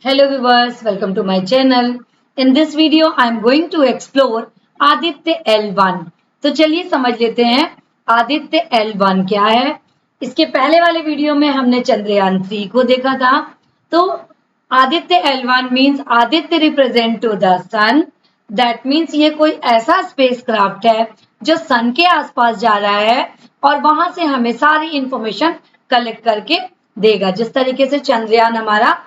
Hello viewers, welcome to my channel. In this video, I am going to explore Aditya L1. तो चलिए समझ लेते हैं आदित्य L1 क्या है। इसके पहले वाले वीडियो में हमने चंद्रयान 3 को देखा था। तो Aditya L1 means Aditya represent to the sun. That means ये कोई ऐसा स्पेस क्राफ्ट है जो सन के आसपास जा रहा है और वहां से हमें सारी इंफॉर्मेशन कलेक्ट करके देगा। जिस तरीके से चंद्रयान हमारा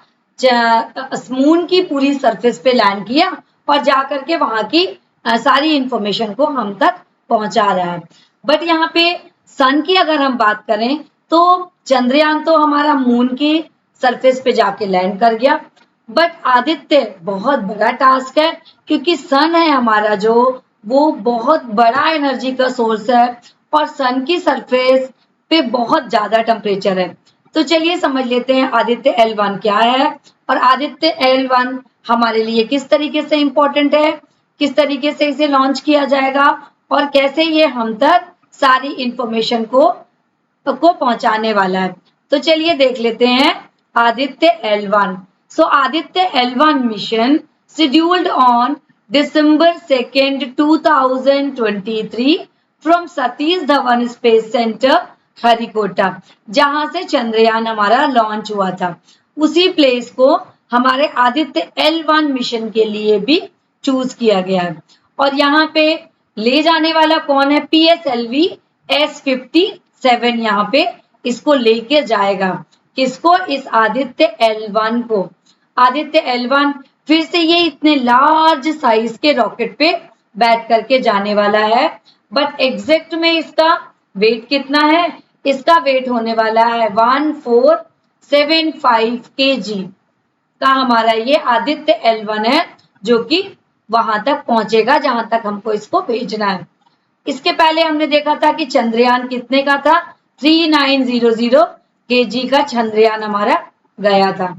मून की पूरी सरफेस पे लैंड किया और जाकर के वहां की सारी इंफॉर्मेशन को हम तक पहुंचा रहा है। बट यहाँ पे सन की अगर हम बात करें तो चंद्रयान तो हमारा मून की सरफेस पे जाके लैंड कर गया। बट आदित्य बहुत बड़ा टास्क है क्योंकि सन है हमारा जो वो बहुत बड़ा एनर्जी का सोर्स है और सन की सरफेस पे बहुत ज्यादा टेम्परेचर है। तो चलिए समझ लेते हैं आदित्य L1 क्या है और आदित्य L1 हमारे लिए किस तरीके से इम्पोर्टेंट है, किस तरीके से इसे लॉन्च किया जाएगा और कैसे ये हम तक सारी इंफॉर्मेशन को पहुंचाने वाला है। तो चलिए देख लेते हैं Aditya L1। So Aditya L1 mission scheduled on December 2nd 2023 from Satish Dhawan space centre Harikota, जहां से चंद्रयान हमारा लॉन्च हुआ था। उसी प्लेस को हमारे आदित्य L1 मिशन के लिए भी चूज किया गया है। और यहाँ पे ले जाने वाला कौन है? PSLV S57 यहाँ पे इसको लेके जाएगा। किसको? इस आदित्य L1 को। आदित्य L1 फिर से ये इतने लार्ज साइज के रॉकेट पे बैठ करके जाने वाला है। बट एग्जैक्ट में इसका वेट कितना है? इसका वेट होने वाला है 1475 kg का हमारा ये आदित्य L1 है, जो कि वहां तक पहुंचेगा जहां तक हमको इसको भेजना है। इसके पहले हमने देखा था कि चंद्रयान कितने का था? 3900 kg का चंद्रयान हमारा गया था।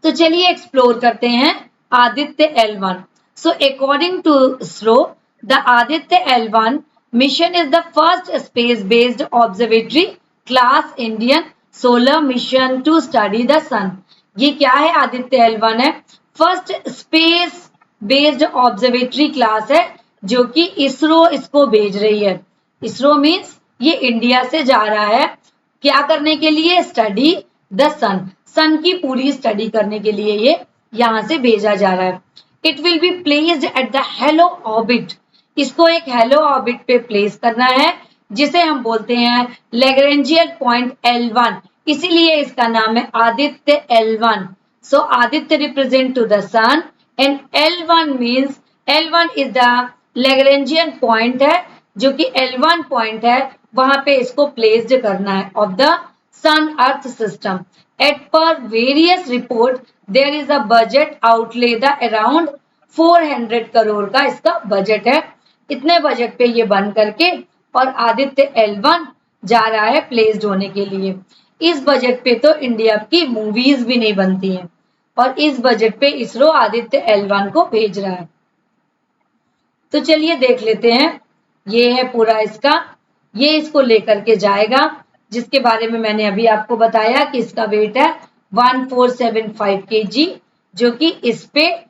तो चलिए एक्सप्लोर करते हैं Aditya L1। So according to ISRO, the Aditya L1 mission is the first space-based observatory class Indian solar mission to study the sun। ये क्या है? आदित्य L1 है first space based observatory class है जो कि इसरो इसको भेज रही है। इसरो मीन्स ये इंडिया से जा रहा है क्या करने के लिए? Study the sun. सन की पूरी स्टडी करने के लिए ये यहां से भेजा जा रहा है। It will be placed at the hello orbit. इसको एक हेलो ऑर्बिट पे प्लेस करना है जिसे हम बोलते हैं लैग्रेंजियन पॉइंट L1। इसीलिए इसका नाम है Aditya L1। So Aditya represent to the sun and L1 means L1 is the Lagrangian point है जो कि L1 पॉइंट है, वहां पे इसको प्लेस्ड करना है of the sun earth system. At पर various report there is a budget outlay the around 400 crore का इसका बजट है। इतने बजट पे ये बन करके और आदित्य L1 जा रहा है प्लेस्ड होने के लिए। इस बजट पे तो इंडिया की मूवीज भी नहीं बनती हैं और इस बजट पे इसरो आदित्य L1 को भेज रहा है। तो चलिए देख लेते हैं। ये है पूरा इसका, ये इसको लेकर के जाएगा जिसके बारे में मैंने अभी आपको बताया कि इसका वेट है 1475 kg, जो कि इस पे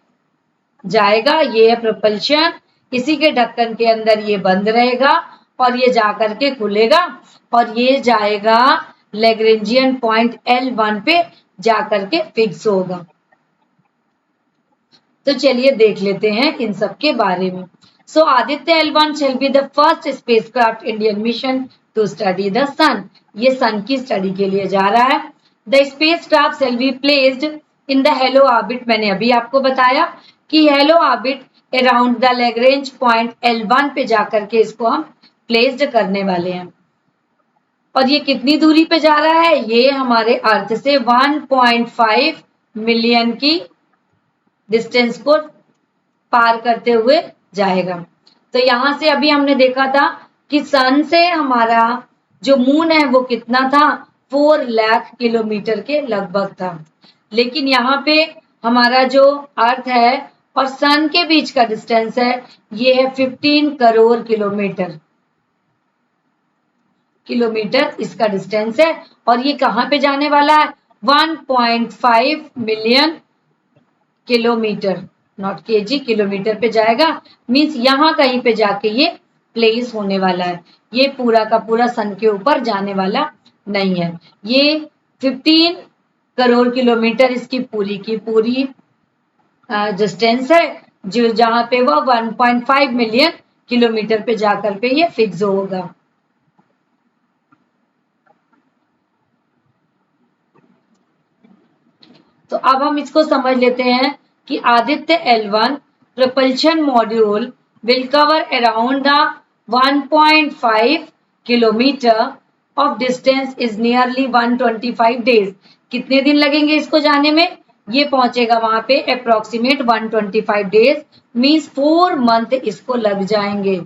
जाएगा। ये है प्रोपल्शन, इसी के ढक्कन के अंदर ये बंद रहेगा और ये जाकर के खुलेगा और ये जाएगा लैग्रेंजियन पॉइंट L1 पे जाकर के फिक्स होगा। तो चलिए देख लेते हैं इन सब के बारे में। सो Aditya L1 shall be the first spacecraft Indian mission to study the sun। ये सन की स्टडी के लिए जा रहा है। The spacecraft shall be placed in the hello orbit। मैंने अभी आपको बताया कि hello orbit around the Lagrange point L1 पे जाकर के इसको हम प्लेस्ड करने वाले हैं। और ये कितनी दूरी पे जा रहा है? ये हमारे अर्थ से 1.5 मिलियन की डिस्टेंस को पार करते हुए जाएगा। तो यहां से अभी हमने देखा था कि सन से हमारा जो मून है वो कितना था? 4 लाख किलोमीटर के लगभग था। लेकिन यहाँ पे हमारा जो अर्थ है और सन के बीच का डिस्टेंस है ये है 15 करोड़ किलोमीटर इसका डिस्टेंस है। और ये कहाँ पे जाने वाला है? 1.5 million kilometre, not KG, kilometre पे जाएगा। मीन्स यहाँ कहीं पे जाके ये प्लेस होने वाला है, ये पूरा का पूरा सन के ऊपर जाने वाला नहीं है। ये 15 करोड़ किलोमीटर इसकी पूरी की पूरी डिस्टेंस है, जो जहां पे वह 1.5 मिलियन किलोमीटर पे जाकर पे ये फिक्स होगा। तो अब हम इसको समझ लेते हैं कि Aditya L1 propulsion module will cover around the 1.5 kilometre of distance is nearly 125 days। कितने दिन लगेंगे इसको जाने में? ये पहुंचेगा वहां पे अप्रोक्सीमेट 125 डेज, मीन्स 4 मंथ इसको लग जाएंगे।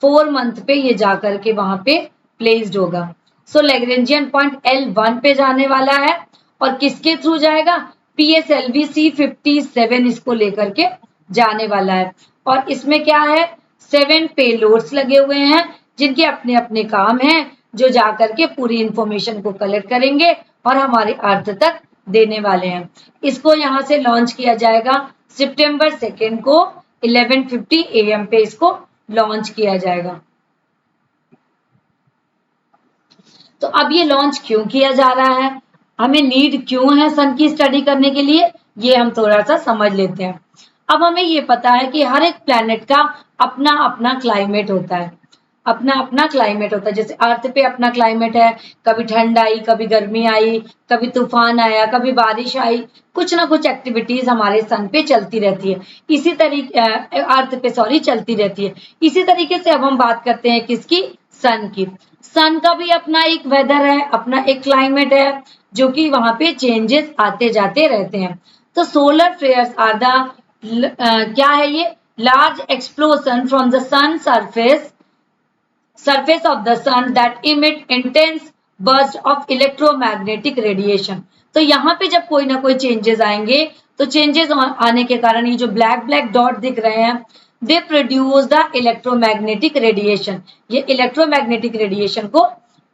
4 मंथ पे ये जाकर के वहां पे प्लेस्ड होगा। सो लैग्रेंजियन पॉइंट L1 पे जाने वाला है और किसके थ्रू जाएगा? PSLV C57 इसको लेकर के जाने वाला है। और इसमें क्या है? 7 पेलोड्स लगे हुए हैं जिनके अपने अपने काम हैं, जो जाकर के पूरी इंफॉर्मेशन को कलेक्ट करेंगे और हमारे अर्थ तक देने वाले हैं। इसको यहाँ से लॉन्च किया जाएगा सितंबर 2 को 11:50 AM पे इसको लॉन्च किया जाएगा। तो अब ये लॉन्च क्यों किया जा रहा है, हमें नीड क्यों है सन की स्टडी करने के लिए, ये हम थोड़ा सा समझ लेते हैं। अब हमें ये पता है कि हर एक प्लैनेट का अपना अपना क्लाइमेट होता है, अपना अपना क्लाइमेट होता है। जैसे अर्थ पे अपना क्लाइमेट है, कभी ठंड आई, कभी गर्मी आई, कभी तूफान आया, कभी बारिश आई, कुछ ना कुछ एक्टिविटीज हमारे सन पे चलती रहती है। इसी तरीके अर्थ पे चलती रहती है। इसी तरीके से अब हम बात करते हैं किसकी? सन की। सन का भी अपना एक वेदर है, अपना एक क्लाइमेट है, जो कि वहां पे चेंजेस आते जाते रहते हैं। तो सोलर फ्लेयर्स आर द क्या है ये? Large explosion from the sun surface of the sun that emit intense burst of electromagnetic radiation। तो यहाँ पे जब कोई ना कोई चेंजेस आएंगे, तो चेंजेस आने के कारण ये जो ब्लैक ब्लैक डॉट दिख रहे हैं, they produce the electromagnetic radiation. ये इलेक्ट्रोमैग्नेटिक रेडिएशन को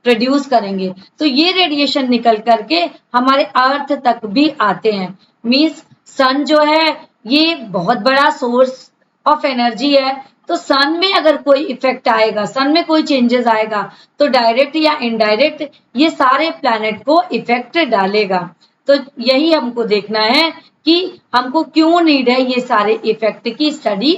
प्रोड्यूस करेंगे। तो ये रेडिएशन निकल करके हमारे अर्थ तक भी आते हैं। मीन्स सन जो है ये बहुत बड़ा सोर्स ऑफ एनर्जी है। तो सन में अगर कोई इफेक्ट आएगा, सन में कोई चेंजेस आएगा, तो डायरेक्ट या इनडायरेक्ट ये सारे प्लैनेट को इफेक्ट डालेगा। तो यही हमको देखना है कि हमको क्यों नीड है ये सारे इफेक्ट की स्टडी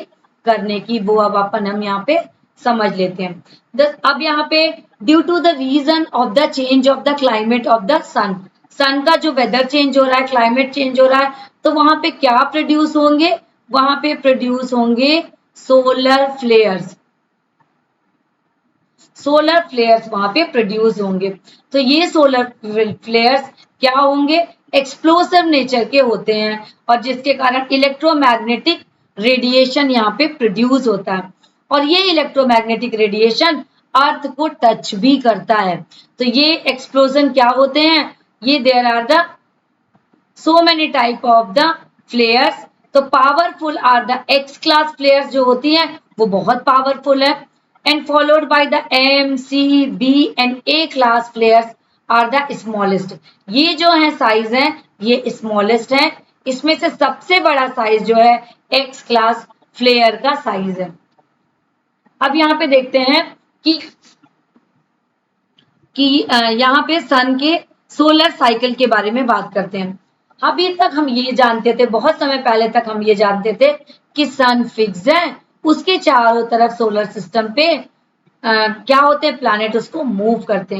करने की, वो अब अपन हम यहाँ पे समझ लेते हैं। अब यहाँ पे due to the reason of the change of the climate of the sun, sun का जो वेदर चेंज हो रहा है, क्लाइमेट चेंज हो रहा है, तो वहां पे क्या प्रोड्यूस होंगे? वहां पे प्रोड्यूस होंगे सोलर फ्लेयर्स। सोलर फ्लेयर्स वहां पे प्रोड्यूस होंगे। तो ये सोलर फ्लेयर्स क्या होंगे? एक्सप्लोसिव नेचर के होते हैं और जिसके कारण इलेक्ट्रोमैग्नेटिक रेडिएशन यहाँ पे प्रोड्यूस होता है। और ये इलेक्ट्रोमैग्नेटिक रेडिएशन अर्थ को टच भी करता है। तो ये एक्सप्लोजन क्या होते हैं? ये there are the so many type of the flares. तो powerful are the X class flares जो होती हैं वो बहुत पावरफुल है, and followed by the M, C, B and A class flares are the smallest. ये जो है साइज है ये स्मॉलेस्ट है। इसमें से सबसे बड़ा साइज जो है एक्स क्लास फ्लेयर का साइज है। अब यहाँ पे देखते हैं कि यहाँ पे सन के सोलर साइकिल के बारे में बात करते हैं। अभी तक हम ये जानते थे, बहुत समय पहले तक हम ये जानते थे कि सन फिक्स है, उसके चारों तरफ सोलर सिस्टम पे क्या होते हैं? प्लैनेट उसको मूव करते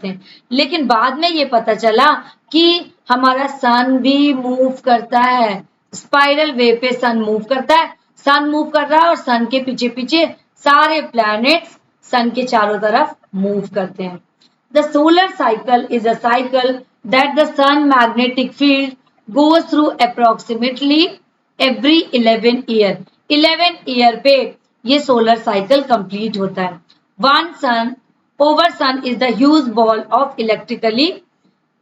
हैं। लेकिन बाद में ये पता चला कि हमारा सन भी मूव करता है, स्पाइरल वे पे सन मूव करता है। सन मूव कर रहा है और सन के पीछे पीछे सारे प्लैनेट्स सन के चारों तरफ मूव करते हैं। The solar cycle is a cycle that the sun magnetic field goes through approximately every 11 year। 11 year पे ये solar cycle complete होता है। One sun over sun is the huge ball of electrically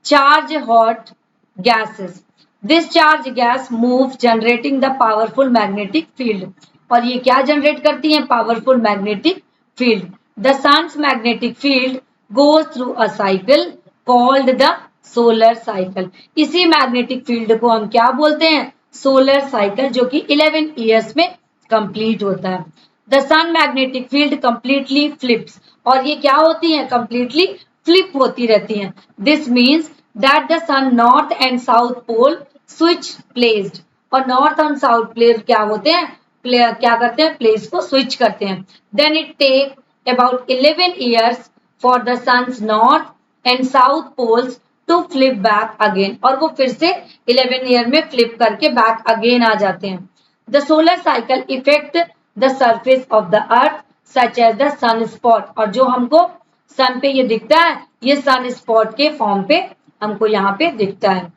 charged hot gases। This charged gas moves generating the powerful magnetic field। और ये क्या generate करती है? Powerful magnetic field. The sun's magnetic field goes through a cycle called the solar cycle. इसी magnetic field को हम क्या बोलते हैं? सोलर साइकिल, जो कि 11 ईयर्स में कंप्लीट होता है। The sun magnetic field completely flips, और ये क्या होती है? कंप्लीटली फ्लिप होती रहती हैं। This means that the sun north and south pole switch placed, और नॉर्थ और साउथ प्लेस क्या होते हैं? क्या करते हैं? प्लेस को स्विच करते हैं। Then it take about 11 years for the sun's north and south poles to flip back again, और वो फिर से 11 ईयर में फ्लिप करके बैक अगेन आ जाते हैं। The solar cycle effect the surface of the earth such as the sun spot, और जो हमको सन पे ये दिखता है, ये सन स्पॉट के फॉर्म पे हमको यहाँ पे दिखता है।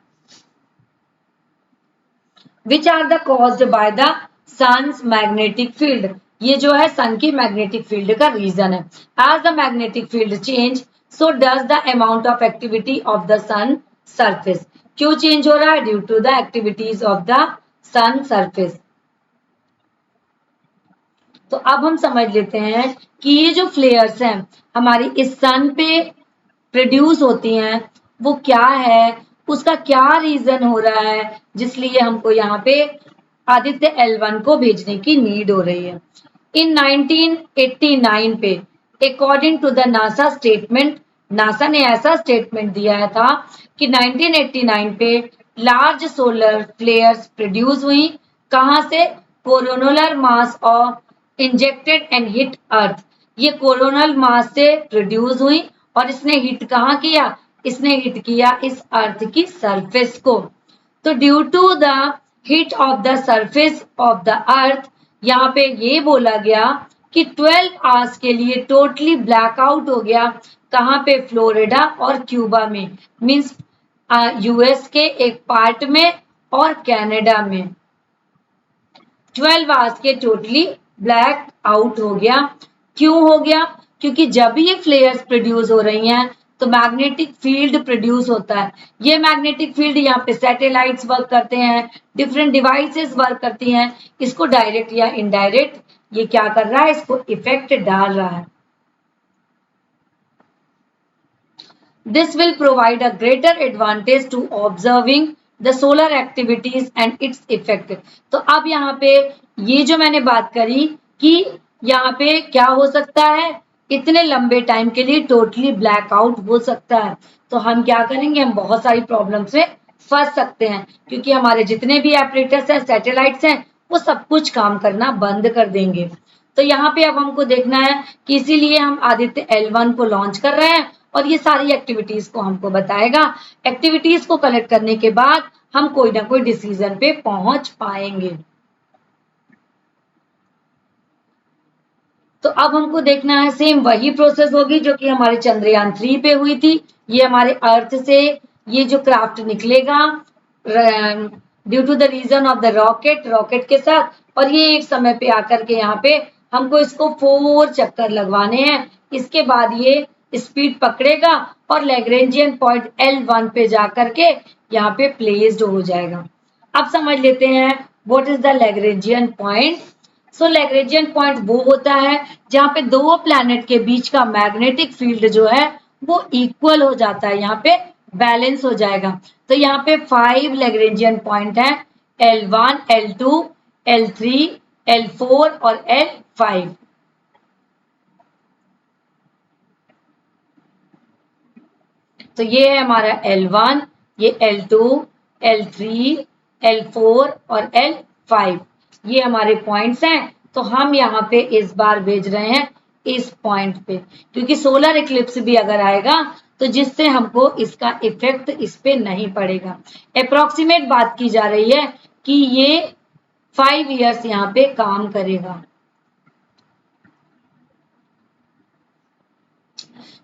Which are the caused by the sun's magnetic field, ये जो है सन की मैग्नेटिक फील्ड का रीजन है। As the magnetic field change so does the amount of activity of the sun surface, क्यों चेंज हो रहा है? Due to the activities of the sun surface. तो अब हम समझ लेते हैं कि ये जो फ्लेयर्स हैं हमारी इस सन पे प्रोड्यूस होती हैं, वो क्या है, उसका क्या रीजन हो रहा है, जिसलिए हमको यहाँ पे आदित्य L1 को भेजने की नीड हो रही है। इन 1989 पे according to the NASA statement, NASA ने ऐसा स्टेटमेंट दिया था कि 1989 पे लार्ज सोलर फ्लेयर्स प्रोड्यूस हुई। कहाँ से? Coronal mass of injected and hit earth, ये कोरोनल मास से प्रोड्यूस हुई, और इसने हिट कहाँ किया? इसने हिट किया इस अर्थ की सरफेस को। तो due to the heat of the surface of the earth, यहाँ पे ये बोला गया कि 12 आवर्स के लिए टोटली ब्लैकआउट हो गया। कहाँ पे? फ्लोरिडा और क्यूबा में, मीन्स यूएस के एक पार्ट में और कनाडा में 12 आवर्स के टोटली ब्लैक आउट हो गया। क्यों हो गया? क्योंकि जब ये फ्लेयर्स प्रोड्यूस हो रही हैं तो मैग्नेटिक फील्ड प्रोड्यूस होता है। ये मैग्नेटिक फील्ड यहाँ पे सैटेलाइट्स वर्क करते हैं, डिफरेंट डिवाइसेस वर्क करती हैं, इसको डायरेक्ट या इनडायरेक्ट ये क्या कर रहा है? इसको इफेक्ट डाल रहा है। This will provide a greater advantage to observing the solar activities and its effect. तो अब यहाँ पे ये जो मैंने बात करी कि यहाँ पे क्या हो सकता है? इतने लंबे टाइम के लिए टोटली ब्लैकआउट हो सकता है। तो हम क्या करेंगे? हम बहुत सारी प्रॉब्लम्स में फंस सकते हैं, क्योंकि हमारे जितने भी ऑपरेटर्स हैं, सैटेलाइट्स हैं, वो सब कुछ काम करना बंद कर देंगे। तो यहाँ पे अब हमको देखना है कि इसीलिए हम आदित्य L1 को लॉन्च कर रहे हैं, और ये सारी एक्टिविटीज को हमको बताएगा। एक्टिविटीज को कलेक्ट करने के बाद हम कोई ना कोई डिसीजन पे पहुंच पाएंगे। तो अब हमको देखना है, सेम वही प्रोसेस होगी जो कि हमारे चंद्रयान 3 पे हुई थी। ये हमारे अर्थ से ये जो क्राफ्ट निकलेगा due to the reason of the rocket के साथ, और ये एक समय पे आकर के यहाँ पे हमको इसको 4 चक्कर लगवाने हैं। इसके बाद ये स्पीड पकड़ेगा और लैग्रेंजियन पॉइंट L1 पे जाकर के यहाँ पे प्लेस्ड हो जाएगा। अब समझ लेते हैं what is the Lagrangian point. So Lagrangian point वो होता है जहाँ पे दो प्लैनेट के बीच का मैग्नेटिक फील्ड जो है वो इक्वल हो जाता है, यहाँ पे बैलेंस हो जाएगा। तो यहाँ पे 5 लैग्रेंजियन पॉइंट है, L1, L2, L3, L4 और L5। तो ये है हमारा L1, ये L2, L3, L4 और L5, ये हमारे पॉइंट्स हैं। तो हम यहाँ पे इस बार भेज रहे हैं इस पॉइंट पे, क्योंकि सोलर इक्लिप्स भी अगर आएगा तो जिससे हमको इसका इफेक्ट इस पे नहीं पड़ेगा। अप्रोक्सीमेट बात की जा रही है कि ये 5 इयर्स यहाँ पे काम करेगा।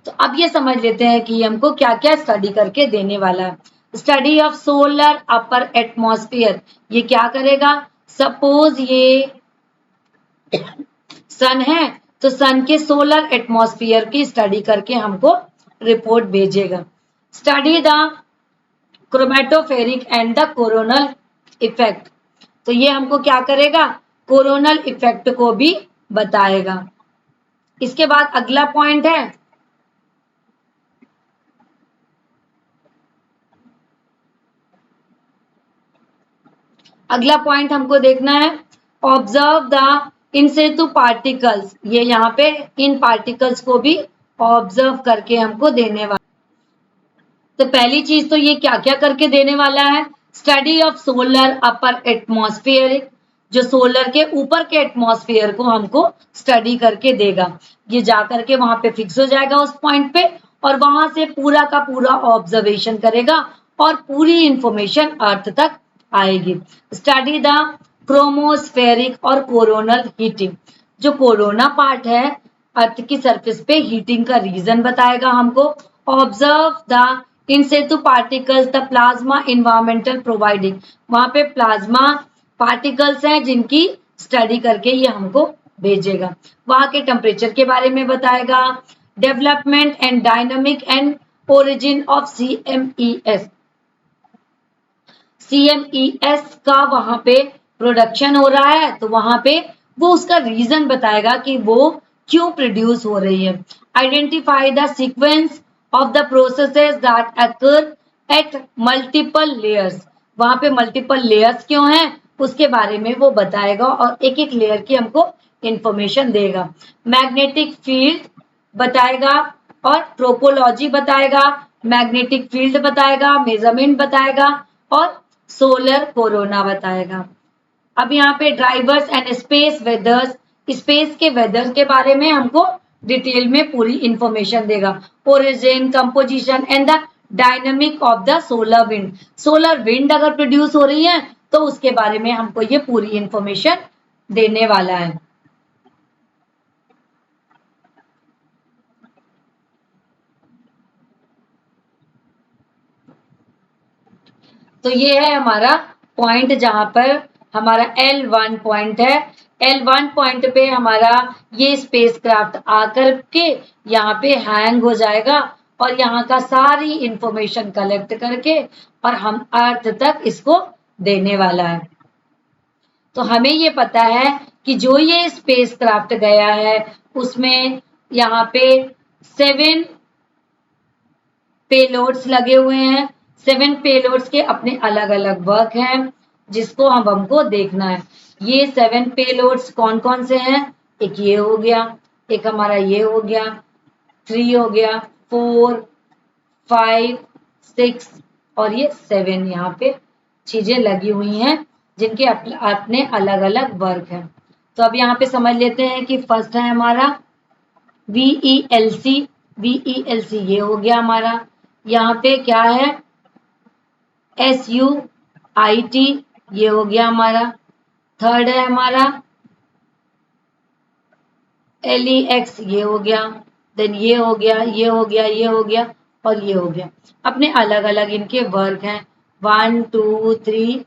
तो अब ये समझ लेते हैं कि हमको क्या क्या स्टडी करके देने वाला है। Study of solar upper atmosphere, ये क्या करेगा? सपोज ये सन है तो सन के सोलर एटमॉस्फेयर की स्टडी करके हमको रिपोर्ट भेजेगा। Study the chromospheric and the coronal effect, तो ये हमको क्या करेगा? कोरोनल इफेक्ट को भी बताएगा। इसके बाद अगला पॉइंट है अगला पॉइंट हमको देखना है, observe the in situ particles. ये यहाँ पे इन पार्टिकल्स को भी ऑब्जर्व करके हमको देने वाला। तो पहली चीज तो ये क्या क्या करके देने वाला है, study of solar upper atmosphere, जो सोलर के ऊपर के एटमॉस्फेयर को हमको स्टडी करके देगा। ये जा करके वहां पे फिक्स हो जाएगा उस पॉइंट पे, और वहां से पूरा का पूरा ऑब्जर्वेशन करेगा और पूरी इंफॉर्मेशन अर्थ तक आएगी। स्टडी द क्रोमोस्फेरिक और कोरोनल हीटिंग, जो कोरोना पार्ट है अर्थ की सरफेस पे हीटिंग का रीजन बताएगा हमको। Observe the in situ particles the plasma environmental providing, वहां पे प्लाज्मा पार्टिकल्स हैं जिनकी स्टडी करके ये हमको भेजेगा। वहां के टेम्परेचर के बारे में बताएगा। Development and dynamic and origin of CMES, CMES का वहां पे प्रोडक्शन हो रहा है, तो वहां पे वो उसका रीजन बताएगा कि वो क्यों प्रोड्यूस हो रही है। Identify the sequence of the processes that occur at multiple layers, वहां पे मल्टीपल लेयर्स क्यों हैं उसके बारे में वो बताएगा और एक एक लेयर की हमको इंफॉर्मेशन देगा। मैग्नेटिक फील्ड बताएगा और ट्रोपोलॉजी बताएगा, मैग्नेटिक फील्ड बताएगा, मेजरमेंट बताएगा और सोलर कोरोना बताएगा। अब यहाँ पे ड्राइवर्स एंड स्पेस वेदर्स, स्पेस के वेदर के बारे में हमको डिटेल में पूरी इंफॉर्मेशन देगा। Origin, composition and the dynamic of the solar wind, solar wind अगर प्रोड्यूस हो रही है तो उसके बारे में हमको ये पूरी इंफॉर्मेशन देने वाला है। तो ये है हमारा पॉइंट जहां पर हमारा L1 पॉइंट है। L1 पॉइंट पे हमारा ये स्पेसक्राफ्ट आकर के यहाँ पे हैंग हो जाएगा और यहाँ का सारी इंफॉर्मेशन कलेक्ट करके और हम अर्थ तक इसको देने वाला है। तो हमें ये पता है कि जो ये स्पेसक्राफ्ट गया है उसमें यहाँ पे 7 पेलोड्स लगे हुए हैं। 7 पेलोड्स के अपने अलग अलग वर्क हैं जिसको हमको देखना है। ये 7 पेलोड्स कौन कौन से हैं, एक ये हो गया, एक हमारा ये हो गया, 3 हो गया, 4, 5, 6 और ये 7 यहाँ पे चीजें लगी हुई हैं जिनके अपने अलग अलग वर्क हैं। तो अब यहाँ पे समझ लेते हैं कि फर्स्ट है हमारा VELC, VELC ये हो गया हमारा। यहाँ पे क्या है SUIT, ये हो गया हमारा। थर्ड है हमारा LEX, ये हो गया। देन ये हो गया, ये हो गया, ये हो गया और ये हो गया। अपने अलग अलग इनके वर्क हैं, 1, 2, 3,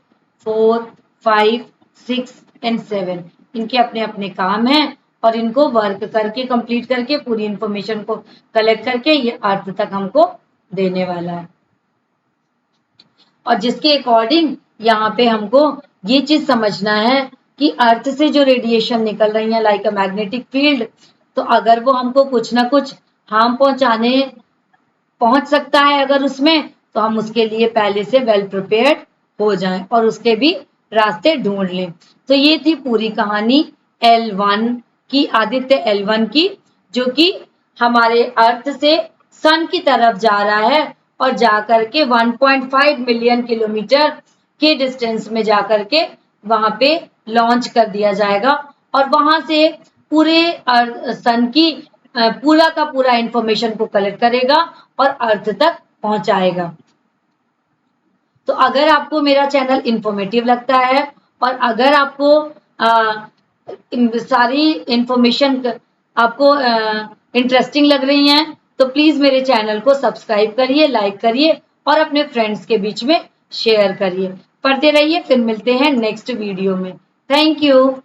4, 5, 6 एंड 7। इनके अपने अपने काम हैं और इनको वर्क करके कंप्लीट करके पूरी इंफॉर्मेशन को कलेक्ट करके ये अर्थ तक हमको देने वाला है। और जिसके अकॉर्डिंग यहाँ पे हमको ये चीज समझना है कि अर्थ से जो रेडिएशन निकल रही है लाइक अ मैग्नेटिक फील्ड, तो अगर वो हमको कुछ ना कुछ हार्म पहुंच सकता है अगर उसमें, तो हम उसके लिए पहले से वेल प्रिपेयर्ड हो जाएं और उसके भी रास्ते ढूंढ लें। तो ये थी पूरी कहानी L1 की, आदित्य L1 की, जो कि हमारे अर्थ से सन की तरफ जा रहा है और जाकर के 1.5 मिलियन किलोमीटर के डिस्टेंस में जाकर के वहां पे लॉन्च कर दिया जाएगा और वहां से पूरे सन की पूरा का पूरा इंफॉर्मेशन को कलेक्ट करेगा और अर्थ तक पहुंचाएगा। तो अगर आपको मेरा चैनल इंफॉर्मेटिव लगता है और अगर आपको सारी इंफॉर्मेशन आपको इंटरेस्टिंग लग रही हैं तो प्लीज मेरे चैनल को सब्सक्राइब करिए, लाइक करिए और अपने फ्रेंड्स के बीच में शेयर करिए। पढ़ते रहिए, फिर मिलते हैं नेक्स्ट वीडियो में। Thank you.